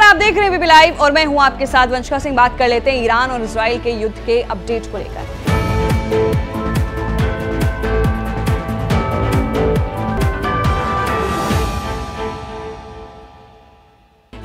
आप देख रहे हैं एबीपी लाइव और मैं हूं आपके साथ वंशिका सिंह। बात कर लेते हैं ईरान और इजराइल के युद्ध के अपडेट को लेकर।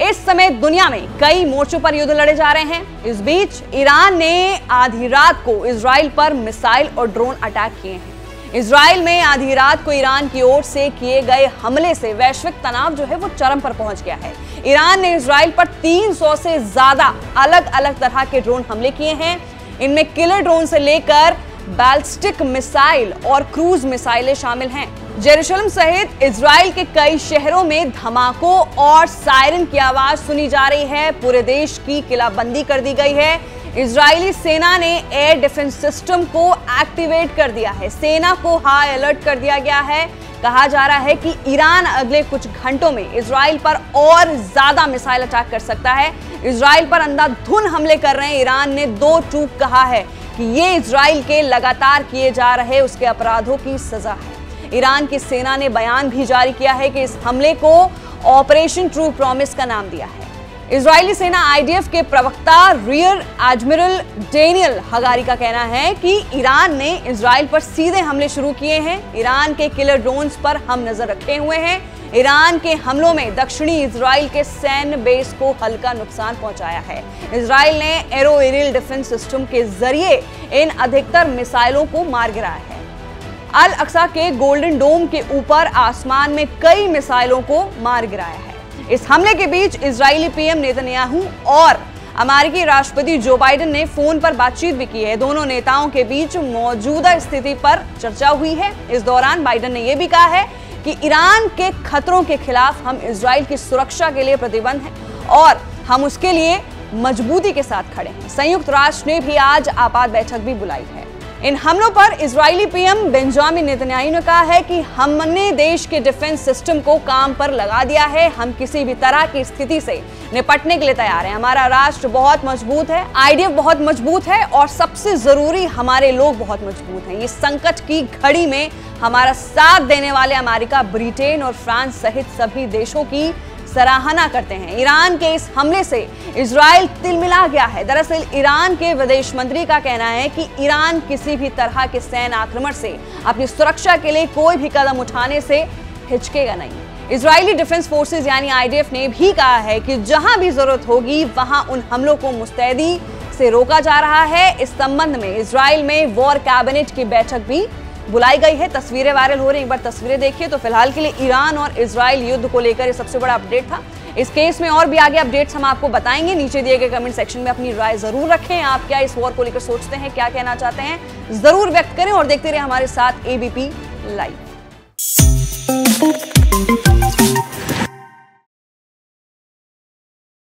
इस समय दुनिया में कई मोर्चों पर युद्ध लड़े जा रहे हैं। इस बीच ईरान ने आधी रात को इजराइल पर मिसाइल और ड्रोन अटैक किए हैं। इजराइल में आधी रात को ईरान की ओर से किए गए हमले से वैश्विक तनाव जो है वो चरम पर पहुंच गया है। ईरान ने इजराइल पर 300 से ज्यादा अलग अलग तरह के ड्रोन हमले किए हैं। इनमें किलर ड्रोन से लेकर बैलिस्टिक मिसाइल और क्रूज मिसाइलें शामिल हैं। जेरूसलम सहित इजराइल के कई शहरों में धमाकों और सायरन की आवाज सुनी जा रही है। पूरे देश की किलाबंदी कर दी गई है। इजरायली सेना ने एयर डिफेंस सिस्टम को एक्टिवेट कर दिया है। सेना को हाई अलर्ट कर दिया गया है। कहा जा रहा है कि ईरान अगले कुछ घंटों में इजराइल पर और ज्यादा मिसाइल अटैक कर सकता है। इजराइल पर अंधाधुंध हमले कर रहे हैं। ईरान ने दो टूक कहा है कि ये इजराइल के लगातार किए जा रहे उसके अपराधों की सजा है। ईरान की सेना ने बयान भी जारी किया है कि इस हमले को ऑपरेशन ट्रू प्रॉमिस का नाम दिया है। इजरायली सेना आईडीएफ के प्रवक्ता रियर एडमिरल डेनियल हगारी का कहना है कि ईरान ने इजराइल पर सीधे हमले शुरू किए हैं। ईरान के किलर ड्रोन्स पर हम नजर रखे हुए हैं। ईरान के हमलों में दक्षिणी इजराइल के सैन्य बेस को हल्का नुकसान पहुंचाया है। इजराइल ने एरो एरियल डिफेंस सिस्टम के जरिए इन अधिकतर मिसाइलों को मार गिराया है। अल अक्सा के गोल्डन डोम के ऊपर आसमान में कई मिसाइलों को मार गिराया है। इस हमले के बीच इजरायली पीएम नेतन्याहू और अमेरिकी राष्ट्रपति जो बाइडेन ने फोन पर बातचीत भी की है। दोनों नेताओं के बीच मौजूदा स्थिति पर चर्चा हुई है। इस दौरान बाइडेन ने यह भी कहा है कि ईरान के खतरों के खिलाफ हम इजराइल की सुरक्षा के लिए प्रतिबद्ध हैं और हम उसके लिए मजबूती के साथ खड़े हैं। संयुक्त राष्ट्र ने भी आज आपात बैठक भी बुलाई है। इन हमलों पर इजरायली पीएम बेंजामिन नेतन्याहू ने कहा है कि हमने देश के डिफेंस सिस्टम को काम पर लगा दिया है। हम किसी भी तरह की स्थिति से निपटने के लिए तैयार हैं। हमारा राष्ट्र बहुत मजबूत है, आईडीएफ बहुत मजबूत है और सबसे जरूरी हमारे लोग बहुत मजबूत हैं। इस संकट की घड़ी में हमारा साथ देने वाले अमेरिका, ब्रिटेन और फ्रांस सहित सभी देशों की सराहना करते हैं। ईरान के इस हमले से इजराइल तिलमिला गया है। दरअसल ईरान के विदेश मंत्री का कहना है कि ईरान किसी भी तरह के सैन्य आक्रमण से अपनी सुरक्षा के लिए कोई भी कदम उठाने से हिचकेगा नहीं। इजरायली डिफेंस फोर्सेस यानी आईडीएफ ने भी कहा है कि जहां भी जरूरत होगी वहां उन हमलों को मुस्तैदी से रोका जा रहा है। इस संबंध में इजराइल में वॉर कैबिनेट की बैठक भी बुलाई गई है। तस्वीरें वायरल हो रही हैं, एक बार तस्वीरें देखिए। तो फिलहाल के लिए ईरान और इजराइल युद्ध को लेकर ये सबसे बड़ा अपडेट था। इस केस में और भी आगे अपडेट्स हम आपको बताएंगे। नीचे दिए गए कमेंट सेक्शन में अपनी राय जरूर रखें। आप क्या इस वॉर को लेकर सोचते हैं, क्या कहना चाहते हैं, जरूर व्यक्त करें और देखते रहे हमारे साथ एबीपी लाइव।